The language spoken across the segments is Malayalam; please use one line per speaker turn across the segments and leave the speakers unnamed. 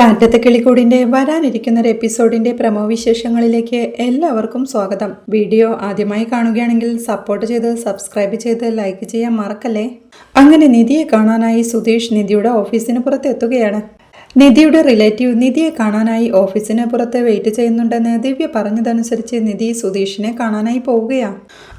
കാറ്റത്തെ കിളിക്കൂടിന്റെ വരാനിരിക്കുന്ന ഒരു എപ്പിസോഡിന്റെ പ്രമോ വിശേഷങ്ങളിലേക്ക് എല്ലാവർക്കും സ്വാഗതം. വീഡിയോ ആദ്യമായി കാണുകയാണെങ്കിൽ സപ്പോർട്ട് ചെയ്ത് സബ്സ്ക്രൈബ് ചെയ്ത് ലൈക്ക് ചെയ്യാൻ മറക്കല്ലേ. അങ്ങനെ നിധിയെ കാണാനായി സുധീഷ് നിധിയുടെ ഓഫീസിന് പുറത്ത് എത്തുകയാണ്. നിധിയുടെ റിലേറ്റീവ് നിധിയെ കാണാനായി ഓഫീസിന് പുറത്ത് വെയിറ്റ് ചെയ്യുന്നുണ്ടെന്ന് ദിവ്യ പറഞ്ഞതനുസരിച്ച് നിധി സുധീഷിനെ കാണാനായി പോവുകയാണ്.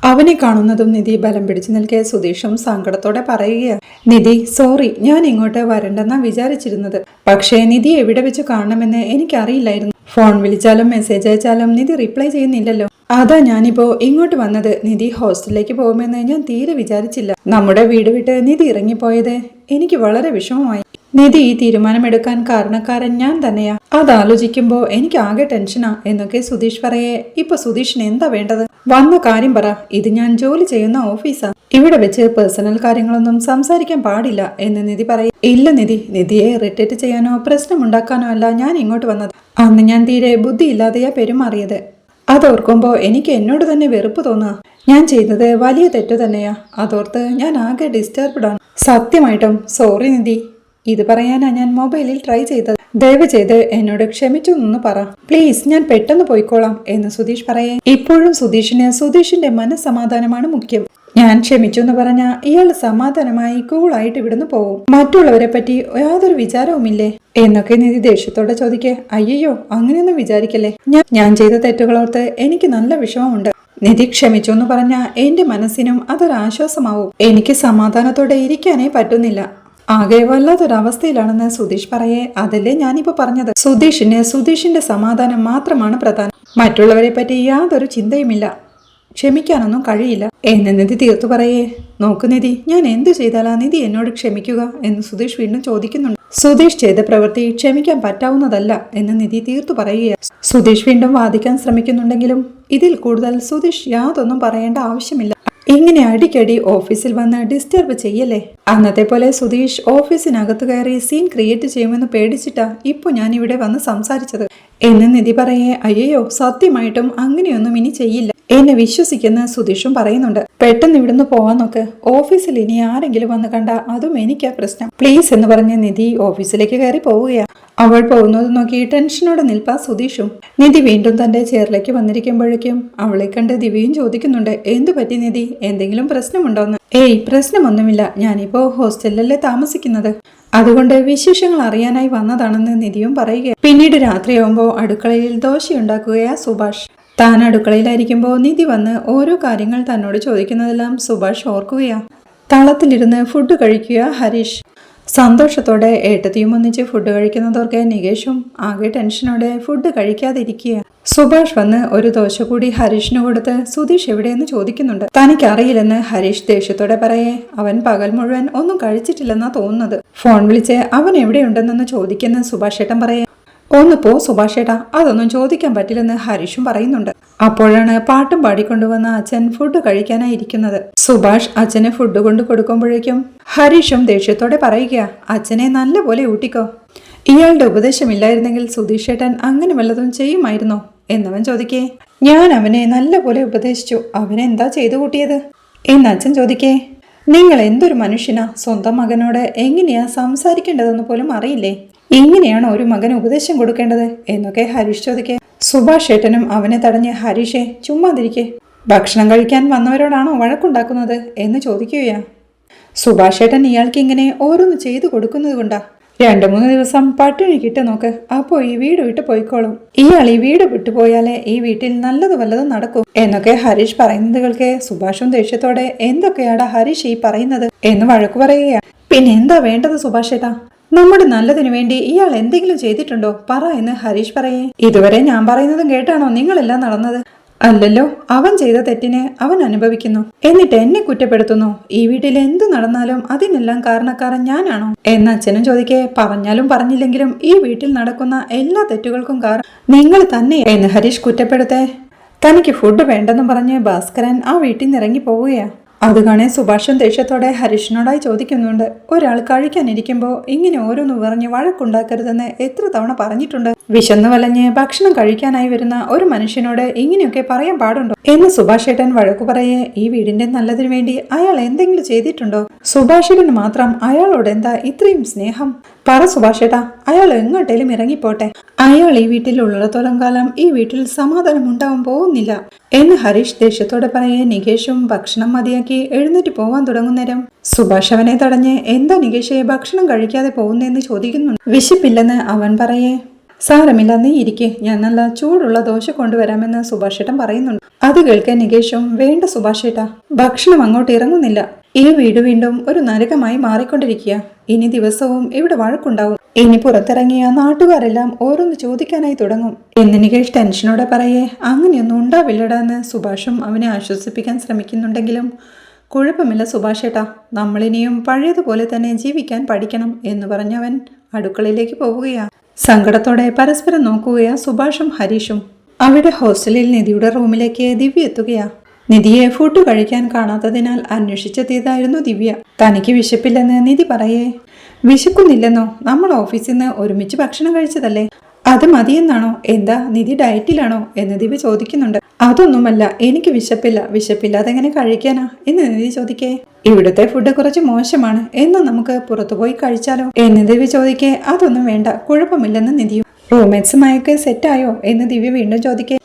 അവനെ കാണുന്നതും നിധി ബലം പിടിച്ചു നിൽക്കെ സുധീഷും സങ്കടത്തോടെ പറയുകയാണ്, നിധി സോറി, ഞാൻ ഇങ്ങോട്ട് വരണ്ടെന്നാ വിചാരിച്ചിരുന്നത്. പക്ഷേ നിധി എവിടെ വെച്ച് കാണണമെന്ന് എനിക്കറിയില്ലായിരുന്നു. ഫോൺ വിളിച്ചാലും മെസ്സേജ് അയച്ചാലും നിധി റിപ്ലൈ ചെയ്യുന്നില്ലല്ലോ. അതാ ഞാനിപ്പോ ഇങ്ങോട്ട് വന്നത്. നിധി ഹോസ്റ്റലിലേക്ക് പോകുമെന്ന് ഞാൻ തീരെ വിചാരിച്ചില്ല. നമ്മുടെ വീട് വിട്ട് നിധി ഇറങ്ങിപ്പോയത് എനിക്ക് വളരെ വിഷമമായി. നിധി ഈ തീരുമാനമെടുക്കാൻ കാരണക്കാരൻ ഞാൻ തന്നെയാ. അതാലോചിക്കുമ്പോ എനിക്ക് ആകെ ടെൻഷനാ എന്നൊക്കെ സുധീഷ് പറയേ. ഇപ്പൊ സുധീഷിന് എന്താ വേണ്ടത്? വന്ന കാര്യം പറ. ഇത് ഞാൻ ജോലി ചെയ്യുന്ന ഓഫീസാ. ഇവിടെ വെച്ച് പേഴ്സണൽ കാര്യങ്ങളൊന്നും സംസാരിക്കാൻ പാടില്ല എന്ന് നിധി പറയും. ഇല്ല നിധി, നിധിയെ ഇറിറ്റേറ്റ് ചെയ്യാനോ പ്രശ്നമുണ്ടാക്കാനോ അല്ല ഞാൻ ഇങ്ങോട്ട് വന്നത്. അന്ന് ഞാൻ തീരെ ബുദ്ധിയില്ലാതെയാ പെരുമാറിയത്. അതോർക്കുമ്പോ എനിക്ക് എന്നോട് തന്നെ വെറുപ്പ് തോന്നുക. ഞാൻ ചെയ്തത് വലിയ തെറ്റു തന്നെയാ. അതോർത്ത് ഞാൻ ആകെ ഡിസ്റ്റർബ്ഡ് ആണ്. സത്യമായിട്ടും സോറി നിധി. ഇത് പറയാനാ ഞാൻ മൊബൈലിൽ ട്രൈ ചെയ്തത്. ദയവ് ചെയ്ത് എന്നോട് ക്ഷമിച്ചു എന്ന് പറ പ്ലീസ്. ഞാൻ പെട്ടെന്ന് പോയിക്കോളാം എന്ന് സുധീഷ് പറയേ. ഇപ്പോഴും സുധീഷിന് സുധീഷിന്റെ മനസ്സമാധാനമാണ് മുഖ്യം. ഞാൻ ക്ഷമിച്ചു എന്ന് പറഞ്ഞാ ഇയാൾ സമാധാനമായി കൂളായിട്ട് ഇവിടുന്ന് പോവും. മറ്റുള്ളവരെ പറ്റി യാതൊരു വിചാരവുമില്ലേ എന്നൊക്കെ നിധി ദേഷ്യത്തോടെ ചോദിക്കേ. അയ്യോ, അങ്ങനെയൊന്നും വിചാരിക്കല്ലേ. ഞാൻ ചെയ്ത തെറ്റുകളോർത്ത് എനിക്ക് നല്ല വിഷമമുണ്ട്. നിധി ക്ഷമിച്ചു എന്ന് പറഞ്ഞാ എന്റെ മനസ്സിനും അതൊരാശ്വാസമാവും. എനിക്ക് സമാധാനത്തോടെ ഇരിക്കാനേ പറ്റുന്നില്ല. ആകെ വല്ലാത്തൊരവസ്ഥയിലാണെന്ന് സുധീഷ് പറയേ. അതല്ലേ ഞാനിപ്പോ പറഞ്ഞത്. സുധീഷിന്റെ സമാധാനം മാത്രമാണ് പ്രധാനം. മറ്റുള്ളവരെ പറ്റി യാതൊരു ചിന്തയുമില്ല. ക്ഷമിക്കാനൊന്നും കഴിയില്ല എന്ന് നിധി തീർത്തു പറയേ. നോക്കു നിധി, ഞാൻ എന്തു ചെയ്താലാ നിധി എന്നോട് ക്ഷമിക്കുക എന്ന് സുധീഷ് വീണ്ടും ചോദിക്കുന്നുണ്ട്. സുധീഷ് ചെയ്ത പ്രവൃത്തി ക്ഷമിക്കാൻ പറ്റാവുന്നതല്ല എന്ന് നിധി തീർത്തു പറയുകയാണ്. സുധീഷ് വീണ്ടും വാദിക്കാൻ ശ്രമിക്കുന്നുണ്ടെങ്കിലും ഇതിൽ കൂടുതൽ സുധീഷ് യാതൊന്നും പറയേണ്ട ആവശ്യമില്ല. ഇങ്ങനെ അടിക്കടി ഓഫീസിൽ വന്ന് ഡിസ്റ്റർബ് ചെയ്യല്ലേ. അന്നത്തെ പോലെ സുധീഷ് ഓഫീസിനകത്ത് കയറി സീൻ ക്രിയേറ്റ് ചെയ്യുമെന്ന് പേടിച്ചിട്ടാ ഇപ്പൊ ഞാൻ ഇവിടെ വന്ന് സംസാരിച്ചത് എന്ന് നിധി പറയേ. അയ്യോ, സത്യമായിട്ടും അങ്ങനെയൊന്നും ഇനി ചെയ്യില്ല എന്നെ വിശ്വസിക്കുന്ന സുധീഷും പറയുന്നുണ്ട്. പെട്ടെന്ന് ഇവിടുന്ന് പോവാൻ നോക്ക്. ഓഫീസിൽ ഇനി ആരെങ്കിലും വന്ന് കണ്ട അതും എനിക്കാ പ്രശ്നം. പ്ലീസ് എന്ന് പറഞ്ഞ് നിധി ഓഫീസിലേക്ക് കയറി പോവുകയാ. അവൾ പോകുന്നത് നോക്കി ടെൻഷനോടെ നിൽപ്പാ സുധീഷും. നിധി വീണ്ടും തന്റെ ചെയറിലേക്ക് വന്നിരിക്കുമ്പോഴേക്കും അവളെ കണ്ട് ദിവ്യയും ചോദിക്കുന്നുണ്ട്, എന്തു പറ്റി നിധി, എന്തെങ്കിലും പ്രശ്നമുണ്ടോന്ന്? ഏയ്, പ്രശ്നമൊന്നുമില്ല. ഞാനിപ്പോ ഹോസ്റ്റലിലല്ലേ താമസിക്കുന്നത്. അതുകൊണ്ട് വിശേഷങ്ങൾ അറിയാനായി വന്നതാണെന്ന് നിധിയും പറയുക. പിന്നീട് രാത്രിയാവുമ്പോ അടുക്കളയിൽ ദോശയുണ്ടാക്കുകയാ സുഭാഷ്. താൻ അടുക്കളയിലായിരിക്കുമ്പോൾ നിധി വന്ന് ഓരോ കാര്യങ്ങൾ തന്നോട് ചോദിക്കുന്നതെല്ലാം സുഭാഷ് ഓർക്കുകയാ. തളത്തിലിരുന്ന് ഫുഡ് കഴിക്കുക ഹരീഷ്. സന്തോഷത്തോടെ ഏട്ടത്തിയും ഒന്നിച്ച് ഫുഡ് കഴിക്കുന്നതോർക്കെ നികേഷും ആകെ ടെൻഷനോടെ ഫുഡ് കഴിക്കാതിരിക്കുക. സുഭാഷ് വന്ന് ഒരു ദോശ കൂടി ഹരീഷിന് കൊടുത്ത് സുധീഷ് എവിടെയെന്ന് ചോദിക്കുന്നുണ്ട്. തനിക്കറിയില്ലെന്ന് ഹരീഷ് ദേഷ്യത്തോടെ പറയേ. അവൻ പകൽ മുഴുവൻ ഒന്നും കഴിച്ചിട്ടില്ലെന്നാ തോന്നുന്നത്. ഫോൺ വിളിച്ച് അവൻ എവിടെയുണ്ടെന്നൊന്ന് ചോദിക്കുന്ന സുഭാഷ് ഏട്ടൻ പറയേ. ഒന്ന് പോ സുഭാഷേട്ടാ, അതൊന്നും ചോദിക്കാൻ പറ്റില്ലെന്ന് ഹരീഷും പറയുന്നുണ്ട്. അപ്പോഴാണ് പാട്ടും പാടിക്കൊണ്ടുവന്ന അച്ഛൻ ഫുഡ് കഴിക്കാനായി ഇരിക്കുന്നത്. സുഭാഷ് അച്ഛന് ഫുഡ് കൊണ്ട് കൊടുക്കുമ്പോഴേക്കും ഹരീഷും ദേഷ്യത്തോടെ പറയുക, അച്ഛനെ നല്ലപോലെ ഊട്ടിക്കോ. ഇയാളുടെ ഉപദേശമില്ലായിരുന്നെങ്കിൽ സുധീഷേട്ടൻ അങ്ങനെ വല്ലതും ചെയ്യുമായിരുന്നോ എന്നവൻ ചോദിക്കേ. ഞാൻ അവനെ നല്ലപോലെ ഉപദേശിച്ചു. അവനെന്താ ചെയ്തു കൂട്ടിയത് എന്ന് അച്ഛൻ ചോദിക്കേ. നിങ്ങൾ എന്തൊരു മനുഷ്യനാ. സ്വന്തം മകനോട് എങ്ങനെയാ സംസാരിക്കേണ്ടതെന്ന് പോലും അറിയില്ലേ. ഇങ്ങനെയാണ് ഒരു മകന് ഉപദേശം കൊടുക്കേണ്ടത് എന്നൊക്കെ ഹരീഷ് ചോദിക്കേ. സുഭാഷ് ഏട്ടനും അവനെ തടഞ്ഞ്, ഹരീഷേ ചുമ്മാതിരിക്കേ, ഭക്ഷണം കഴിക്കാൻ വന്നവരോടാണോ വഴക്കുണ്ടാക്കുന്നത് എന്ന് ചോദിക്കുകയാ. സുഭാഷ് ഏട്ടൻ ഇയാൾക്ക് ഇങ്ങനെ ഓരോന്ന് ചെയ്തു കൊടുക്കുന്നത് കൊണ്ടാ. 2-3 ദിവസം പട്ടിണി കിട്ടി നോക്ക്. അപ്പോ ഈ വീട് വിട്ടു പോയിക്കോളും. ഇയാൾ ഈ വീട് വിട്ടുപോയാലേ ഈ വീട്ടിൽ നല്ലത് വല്ലതും നടക്കും എന്നൊക്കെ ഹരീഷ് പറയുന്നത് കേൾക്കെ സുഭാഷും ദേഷ്യത്തോടെ, എന്തൊക്കെയാടാ ഹരീഷ് ഈ പറയുന്നത് എന്ന് വഴക്കു പറയുകയാ. പിന്നെ എന്താ വേണ്ടത് സുഭാഷ് ഏട്ടാ? നമ്മുടെ നല്ലതിനു വേണ്ടി ഇയാൾ എന്തെങ്കിലും ചെയ്തിട്ടുണ്ടോ പറ എന്ന് ഹരീഷ് പറയേ. ഇതുവരെ ഞാൻ പറയുന്നതും കേട്ടാണോ നിങ്ങളെല്ലാം നടന്നത്? അല്ലല്ലോ, അവൻ ചെയ്ത തെറ്റിന് അവൻ അനുഭവിക്കുന്നു, എന്നിട്ട് എന്നെ കുറ്റപ്പെടുത്തുന്നു. ഈ വീട്ടിൽ എന്തു നടന്നാലും അതിനെല്ലാം കാരണക്കാരൻ ഞാനാണോ എന്ന് അച്ഛനും ചോദിക്കേ. പറഞ്ഞാലും പറഞ്ഞില്ലെങ്കിലും ഈ വീട്ടിൽ നടക്കുന്ന എല്ലാ തെറ്റുകൾക്കും കാരണം നിങ്ങൾ തന്നെ എന്ന് ഹരീഷ് കുറ്റപ്പെടുത്തേ. തനിക്ക് ഫുഡ് വേണ്ടെന്നും പറഞ്ഞ് ഭാസ്കരൻ ആ വീട്ടിൽ നിന്ന് ഇറങ്ങി പോവുകയാ. അത് കാണേ സുഭാഷും ദേഷ്യത്തോടെ ഹരീഷിനോടായി ചോദിക്കുന്നുണ്ട്, ഒരാൾ കഴിക്കാനിരിക്കുമ്പോൾ ഇങ്ങനെ ഓരോന്ന് പറഞ്ഞ് വഴക്കുണ്ടാക്കരുതെന്ന് എത്ര തവണ പറഞ്ഞിട്ടുണ്ട്? വിശന്നു വലഞ്ഞ് ഭക്ഷണം കഴിക്കാനായി വരുന്ന ഒരു മനുഷ്യനോട് ഇങ്ങനെയൊക്കെ പറയാൻ പാടുണ്ടോ എന്ന് സുഭാഷേട്ടൻ വഴക്കു പറയേ. ഈ വീടിന്റെ നല്ലതിനു വേണ്ടി അയാൾ എന്തെങ്കിലും ചെയ്തിട്ടുണ്ടോ? സുഭാഷേട്ടന് മാത്രം അയാളോട് എന്താ ഇത്രയും സ്നേഹം? പറ സുഭാഷേട്ടാ, അയാൾ എങ്ങോട്ടേലും ഇറങ്ങിപ്പോട്ടെ. അയാൾ ഈ വീട്ടിൽ ഉള്ളിടത്തോളം കാലം ഈ വീട്ടിൽ സമാധാനം ഉണ്ടാവാൻ പോകുന്നില്ല എന്ന് ഹരീഷ് ദേഷ്യത്തോടെ പറയെ നികേഷും ഭക്ഷണം മതിയാക്കി എഴുന്നേറ്റ് പോവാൻ തുടങ്ങുന്നേരം സുഭാഷ് അവനെ തടഞ്ഞ് എന്താ നികേഷെ ഭക്ഷണം കഴിക്കാതെ പോകുന്നതെന്ന് ചോദിക്കുന്നുണ്ട്. വിശപ്പില്ലെന്ന് അവൻ പറയേ സാരമില്ല, നീ ഇരിക്കെ, ഞാൻ നല്ല ചൂടുള്ള ദോശ കൊണ്ടുവരാമെന്ന് സുഭാഷേട്ടൻ പറയുന്നുണ്ട്. അത് കേൾക്കാൻ നികേഷും വേണ്ട സുഭാഷേട്ടാ, ഭക്ഷണം അങ്ങോട്ട് ഇറങ്ങുന്നില്ല. ഈ വീട് വീണ്ടും ഒരു നരകമായി മാറിക്കൊണ്ടിരിക്കുക. ഇനി ദിവസവും ഇവിടെ വഴക്കുണ്ടാവും. ഇനി പുറത്തിറങ്ങിയ നാട്ടുകാരെല്ലാം ഓരോന്ന് ചോദിക്കാനായി തുടങ്ങും എന്ന് നികേഷ് ടെൻഷനോടെ പറയേ അങ്ങനെയൊന്നും ഉണ്ടാവില്ലടാന്ന് സുഭാഷും അവനെ ആശ്വസിപ്പിക്കാൻ ശ്രമിക്കുന്നുണ്ടെങ്കിലും കുഴപ്പമില്ല സുഭാഷേട്ടാ, നമ്മളിനിയും പഴയതുപോലെ തന്നെ ജീവിക്കാൻ പഠിക്കണം എന്ന് പറഞ്ഞവൻ അടുക്കളയിലേക്ക് പോവുകയാ. സങ്കടത്തോടെ പരസ്പരം നോക്കുകയാ സുഭാഷും ഹരീഷും. അവിടെ ഹോസ്റ്റലിൽ നിധിയുടെ റൂമിലേക്ക് ദിവ്യ എത്തുകയാ. നിധിയെ ഫുഡ് കഴിക്കാൻ കാണാത്തതിനാൽ അന്വേഷിച്ചെത്തിയതായിരുന്നു ദിവ്യ. തനിക്ക് വിശപ്പില്ലെന്ന് നിധി പറയേ. വിശക്കുന്നില്ലെന്നോ? നമ്മൾ ഓഫീസിൽ നിന്ന് ഒരുമിച്ച് ഭക്ഷണം കഴിച്ചതല്ലേ, അത് മതിയെന്നാണോ? എന്താ നിധി ഡയറ്റിലാണോ എന്ന് ദിവ്യ ചോദിക്കുന്നുണ്ട്. അതൊന്നുമല്ല, എനിക്ക് വിശപ്പില്ല. വിശപ്പില്ലാതെ എങ്ങനെ കഴിക്കാനാ എന്ന് നിധി ചോദിക്കേ. ഇവിടുത്തെ ഫുഡ് കുറച്ച് മോശമാണ്, എന്ന് നമുക്ക് പുറത്തു പോയി കഴിച്ചാലോ എന്ന് ദിവ്യ ചോദിക്കേ. അതൊന്നും വേണ്ട, കുഴപ്പമില്ലെന്ന് നിധിയും. റൂംമേറ്റ്സുമായൊക്കെ സെറ്റായോ എന്ന് ദിവ്യ വീണ്ടും ചോദിക്കേ.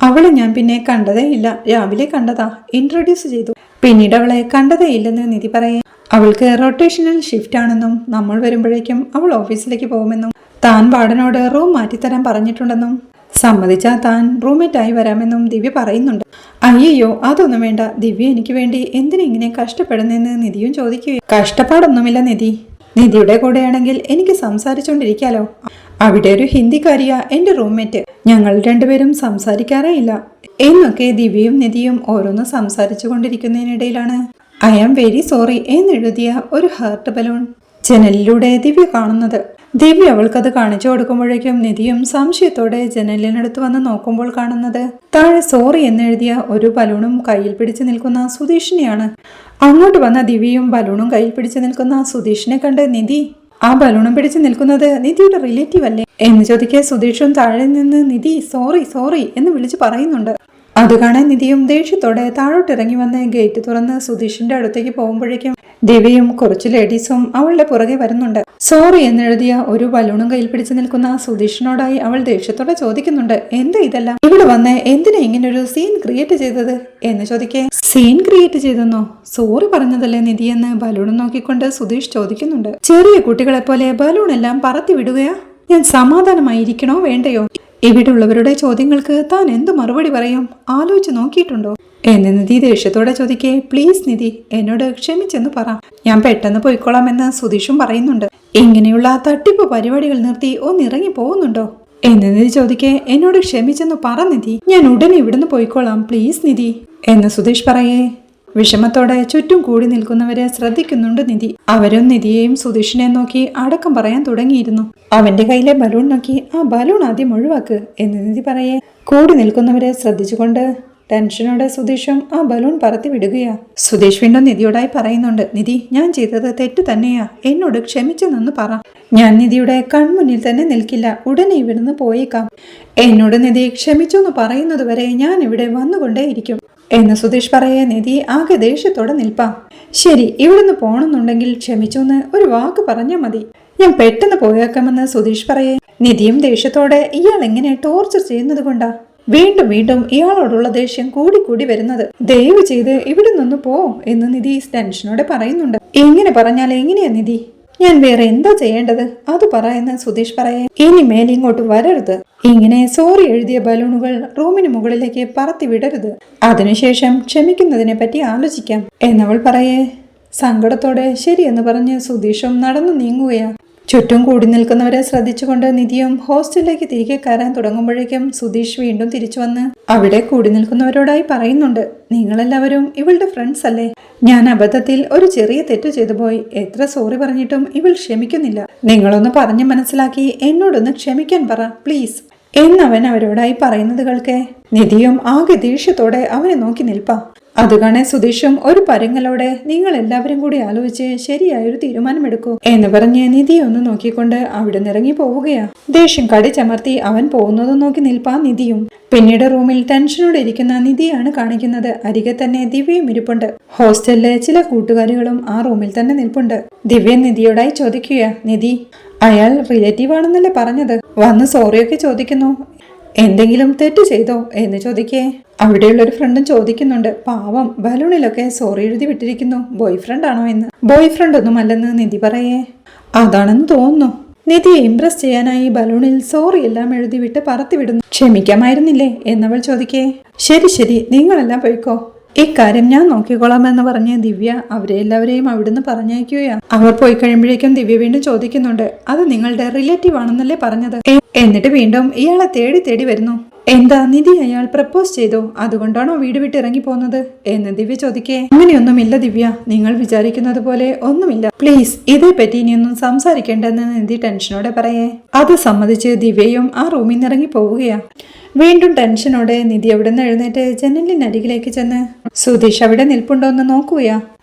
അവളെ ഞാൻ പിന്നെ കണ്ടതേ ഇല്ല, രാവിലെ കണ്ടതാ, ഇൻട്രൊഡ്യൂസ് ചെയ്തു, പിന്നീട് അവളെ കണ്ടതേ ഇല്ലെന്ന് നിധി പറയേ. അവൾക്ക് റൊട്ടേഷണൽ ഷിഫ്റ്റ് ആണെന്നും നമ്മൾ വരുമ്പോഴേക്കും അവൾ ഓഫീസിലേക്ക് പോകുമെന്നും താൻ വാർഡനോട് റൂം മാറ്റിത്തരാൻ പറഞ്ഞിട്ടുണ്ടെന്നും സമ്മതിച്ചാൽ താൻ റൂംമേറ്റായി വരാമെന്നും ദിവ്യ പറയുന്നുണ്ട്. അയ്യോ അതൊന്നും വേണ്ട ദിവ്യ, എനിക്ക് വേണ്ടി എന്തിനാ ഇങ്ങനെ കഷ്ടപ്പെടുന്നെന്ന് നിധിയും ചോദിക്കുകയും. കഷ്ടപ്പാടൊന്നുമില്ല നിധി, നിധിയുടെ കൂടെയാണെങ്കിൽ എനിക്ക് സംസാരിച്ചുകൊണ്ടിരിക്കാലോ. അവിടെ ഒരു ഹിന്ദിക്കാരിയാ എന്റെ റൂംമേറ്റ്, ഞങ്ങൾ രണ്ടുപേരും സംസാരിക്കാറേ ഇല്ല എന്നൊക്കെ ദിവ്യയും നിധിയും ഓരോന്ന് സംസാരിച്ചു കൊണ്ടിരിക്കുന്നതിനിടയിലാണ് ഐ ആം വെരി സോറി എന്നെഴുതിയ ഒരു ഹാർട്ട് ബലൂൺ ജനലിലൂടെ ദിവ്യ കാണുന്നത്. ദിവ്യ അവൾക്കത് കാണിച്ചു കൊടുക്കുമ്പോഴേക്കും നിധിയും സംശയത്തോടെ ജനലിനടുത്ത് വന്ന് നോക്കുമ്പോൾ കാണുന്നത് താഴെ സോറി എന്നെഴുതിയ ഒരു ബലൂണും കയ്യിൽ പിടിച്ചു നിൽക്കുന്ന സുധീഷിനെയാണ്. അങ്ങോട്ട് വന്ന ദിവ്യയും ബലൂണും കയ്യിൽ പിടിച്ചു നിൽക്കുന്ന സുധീഷിനെ കണ്ട് നിധി, ആ ബലൂണും പിടിച്ചു നിൽക്കുന്നത് നിധിയുടെ റിലേറ്റീവ് അല്ലേ എന്ന് ചോദിക്കെ സുധീഷും താഴെ നിന്ന് നിധി സോറി സോറി എന്ന് വിളിച്ചു പറയുന്നുണ്ട്. അത് കാണാൻ നിധിയും ദേഷ്യത്തോടെ താഴോട്ടിറങ്ങി വന്ന് ഗേറ്റ് തുറന്ന് സുധീഷിന്റെ അടുത്തേക്ക് പോകുമ്പോഴേക്കും ദിവ്യയും കുറച്ച് ലേഡീസും അവളുടെ പുറകെ വരുന്നുണ്ട്. സോറി എന്നെഴുതിയ ഒരു ബലൂണും കയ്യിൽ പിടിച്ചു നിൽക്കുന്ന സുധീഷിനോടായി അവൾ ദേഷ്യത്തോടെ ചോദിക്കുന്നുണ്ട്, എന്താ ഇതെല്ലാം, ഇവിടെ വന്ന് എന്തിനാ ഇങ്ങനൊരു സീൻ ക്രിയേറ്റ് ചെയ്തത് എന്ന് ചോദിക്കേ. Scene create ചെയ്തെന്നോ? സോറി പറഞ്ഞതല്ലേ നിധി എന്ന് ബലൂൺ നോക്കിക്കൊണ്ട് സുധീഷ് ചോദിക്കുന്നുണ്ട്. ചെറിയ കുട്ടികളെ പോലെ ബലൂൺ എല്ലാം പറത്തി വിടുകയാ? ഞാൻ സമാധാനമായിരിക്കണോ വേണ്ടയോ? ഇവിടെ ഉള്ളവരുടെ ചോദ്യങ്ങൾക്ക് താൻ എന്തു മറുപടി പറയും ആലോചിച്ച് നോക്കിയിട്ടുണ്ടോ എന്ന് നിധി ദേഷ്യത്തോടെ ചോദിക്കേ. പ്ലീസ് നിധി, എന്നോട് ക്ഷമിച്ചെന്ന് പറ, ഞാൻ പെട്ടെന്ന് പോയിക്കോളാമെന്ന് സുധീഷും പറയുന്നുണ്ട്. ഇങ്ങനെയുള്ള തട്ടിപ്പ് പരിപാടികൾ നിർത്തി ഒന്നിറങ്ങി പോകുന്നുണ്ടോ എന്ന് നിധി ചോദിക്കേ. എന്നോട് ക്ഷമിച്ചെന്ന് പറ നിധി, ഞാൻ ഉടനെ ഇവിടുന്ന് പോയിക്കോളാം പ്ലീസ് നിധി എന്ന് സുധീഷ് പറയേ. വിഷമത്തോടെ ചുറ്റും കൂടി നിൽക്കുന്നവരെ ശ്രദ്ധിക്കുന്നുണ്ട് നിധി. അവരും നിധിയെയും സുധീഷിനെയും നോക്കി അടക്കം പറയാൻ തുടങ്ങിയിരുന്നു. അവന്റെ കയ്യിലെ ബലൂൺ നോക്കി ആ ബലൂൺ ആദ്യം ഒഴിവാക്ക് എന്ന് നിധി പറയേ. കൂടി നിൽക്കുന്നവരെ ശ്രദ്ധിച്ചുകൊണ്ട് ടെൻഷനോടെ സുധീഷും ആ ബലൂൺ പറത്തി വിടുകയാ. സുധീഷ് വീണ്ടും നിധിയോടായി പറയുന്നുണ്ട്, നിധി ഞാൻ ചെയ്തത് തെറ്റ് തന്നെയാ, എന്നോട് ക്ഷമിച്ചെന്നു പറ. ഞാൻ നിധിയുടെ കൺമുന്നിൽ തന്നെ നിൽക്കില്ല, ഉടനെ ഇവിടുന്ന് പോയേക്കാം. എന്നോട് നിധി ക്ഷമിച്ചെന്ന് പറയുന്നത് വരെ ഞാൻ ഇവിടെ വന്നുകൊണ്ടേയിരിക്കും എന്ന് സുധീഷ് പറയേ. നിധി ആകെ ദേഷ്യത്തോടെ നിൽപ്പാം. ശരി, ഇവിടുന്ന് പോണെന്നുണ്ടെങ്കിൽ ക്ഷമിച്ചെന്ന് ഒരു വാക്ക് പറഞ്ഞാൽ മതി, ഞാൻ പെട്ടെന്ന് പോയേക്കാമെന്ന് സുധീഷ് പറയേ. നിധിയും ദേഷ്യത്തോടെ ഇയാൾ എങ്ങനെ ടോർച്ചർ ചെയ്യുന്നത് കൊണ്ടാ വീണ്ടും വീണ്ടും ഇയാളോടുള്ള ദേഷ്യം കൂടി വരുന്നത്, ദയവ് ചെയ്ത് ഇവിടെ നിന്ന് പോ എന്ന് നിധി ടെൻഷനോടെ പറയുന്നുണ്ട്. എങ്ങനെ പറഞ്ഞാൽ എങ്ങനെയാ നിധി, ഞാൻ വേറെ എന്താ ചെയ്യേണ്ടത് അത് പറ എന്ന് സുധീഷ് പറയേ. ഇനി മേലെ ഇങ്ങോട്ട് വരരുത്, ഇങ്ങനെ സോറി എഴുതിയ ബലൂണുകൾ റൂമിന് മുകളിലേക്ക് പറത്തി വിടരുത്, അതിനുശേഷം ക്ഷമിക്കുന്നതിനെ പറ്റി ആലോചിക്കാം എന്നവൾ പറയേ. സങ്കടത്തോടെ ശരിയെന്ന് പറഞ്ഞ് സുധീഷും നടന്നു നീങ്ങുകയാ. ചുറ്റും കൂടി നിൽക്കുന്നവരെ ശ്രദ്ധിച്ചുകൊണ്ട് നിധിയും ഹോസ്റ്റലിലേക്ക് തിരികെ കയറാൻ തുടങ്ങുമ്പോഴേക്കും സുധീഷ് വീണ്ടും തിരിച്ചു വന്ന് അവിടെ കൂടി നിൽക്കുന്നവരോടായി പറയുന്നുണ്ട്, നിങ്ങളെല്ലാവരും ഇവളുടെ ഫ്രണ്ട്സ് അല്ലേ? ഞാൻ അബദ്ധത്തിൽ ഒരു ചെറിയ തെറ്റ് ചെയ്തു പോയി, എത്ര സോറി പറഞ്ഞിട്ടും ഇവൾ ക്ഷമിക്കുന്നില്ല. നിങ്ങളൊന്ന് പറഞ്ഞ് മനസ്സിലാക്കി എന്നോടൊന്ന് ക്ഷമിക്കാൻ പറ പ്ലീസ് എന്നവൻ അവരോടായി പറയുന്നത് കേൾക്കെ നിധിയും ആകെ ദേഷ്യത്തോടെ അവനെ നോക്കി നിൽപ്പാ. അത് കാണേ സുധീഷും ഒരു പരുങ്ങലോടെ നിങ്ങൾ എല്ലാവരും കൂടി ആലോചിച്ച് ശരിയായൊരു തീരുമാനമെടുക്കൂ എന്ന് പറഞ്ഞ് നിധിയെ ഒന്ന് നോക്കിക്കൊണ്ട് അവിടെ നിറങ്ങി പോവുകയാ. ദേഷ്യം കടിച്ചമർത്തി അവൻ പോകുന്നതും നോക്കി നിൽപ്പാ നിധിയും. പിന്നീട് റൂമിൽ ടെൻഷനോടെ ഇരിക്കുന്ന നിധിയാണ് കാണിക്കുന്നത്. അരികെ തന്നെ ദിവ്യയും ഇരിപ്പുണ്ട്. ഹോസ്റ്റലിലെ ചില കൂട്ടുകാരികളും ആ റൂമിൽ തന്നെ നിൽപ്പുണ്ട്. ദിവ്യ നിധിയോടായി ചോദിക്കുക, നിധി അയാൾ റിലേറ്റീവ് ആണെന്നല്ലേ പറഞ്ഞത്? വന്ന് സോറിയൊക്കെ ചോദിക്കുന്നു. എന്തെങ്കിലും തെറ്റ് ചെയ്തോ എന്ന് ചോദിക്കേ. അവിടെയുള്ള ഒരു ഫ്രണ്ടും ചോദിക്കുന്നുണ്ട്, പാവം ബലൂണിലൊക്കെ സോറി എഴുതി വിട്ടിരിക്കുന്നു, ബോയ് ഫ്രണ്ട് ആണോ എന്ന്. ബോയ് ഫ്രണ്ട് ഒന്നും അല്ലെന്ന് നിധി പറയേ. അതാണെന്ന് തോന്നുന്നു. നിധിയെ ഇംപ്രസ് ചെയ്യാനായി ബലൂണിൽ സോറി എല്ലാം എഴുതി വിട്ട് പറത്തിവിടുന്നു. ക്ഷമിക്കാമായിരുന്നില്ലേ എന്നവൾ ചോദിക്കേ. ശരി ശരി, നിങ്ങളെല്ലാം പോയിക്കോ, ഇക്കാര്യം ഞാൻ നോക്കിക്കോളാം എന്ന് പറഞ്ഞ് ദിവ്യ അവരെ എല്ലാവരെയും അവിടുന്ന് പറഞ്ഞയക്കുകയാണ്. അവർ പോയി കഴിയുമ്പോഴേക്കും ദിവ്യ വീണ്ടും ചോദിക്കുന്നുണ്ട്, അത് നിങ്ങളുടെ റിലേറ്റീവ് ആണെന്നല്ലേ പറഞ്ഞത്? എന്നിട്ട് വീണ്ടും ഇയാളെ തേടി തേടി വരുന്നു. എന്താ നിധി അയാൾ പ്രപ്പോസ് ചെയ്തോ, അതുകൊണ്ടാണോ വീട് വിട്ട് ഇറങ്ങി പോകുന്നത് എന്ന് ദിവ്യ ചോദിക്കേ. അങ്ങനെയൊന്നുമില്ല ദിവ്യ, നിങ്ങൾ വിചാരിക്കുന്നത് പോലെ ഒന്നുമില്ല. പ്ലീസ് ഇതേപ്പറ്റി ഇനിയൊന്നും സംസാരിക്കേണ്ടെന്ന് നിധി ടെൻഷനോടെ പറയേ. അത് സമ്മതിച്ച് ദിവ്യയും ആ റൂമിൽ നിന്ന് ഇറങ്ങി പോവുകയാ. വീണ്ടും ടെൻഷനോടെ നിധി അവിടെ നിന്ന് എഴുന്നേറ്റ് ജനലിനരികിലേക്ക് ചെന്ന് സുധീഷ് അവിടെ നിൽപ്പുണ്ടോന്ന് നോക്കുകയാ.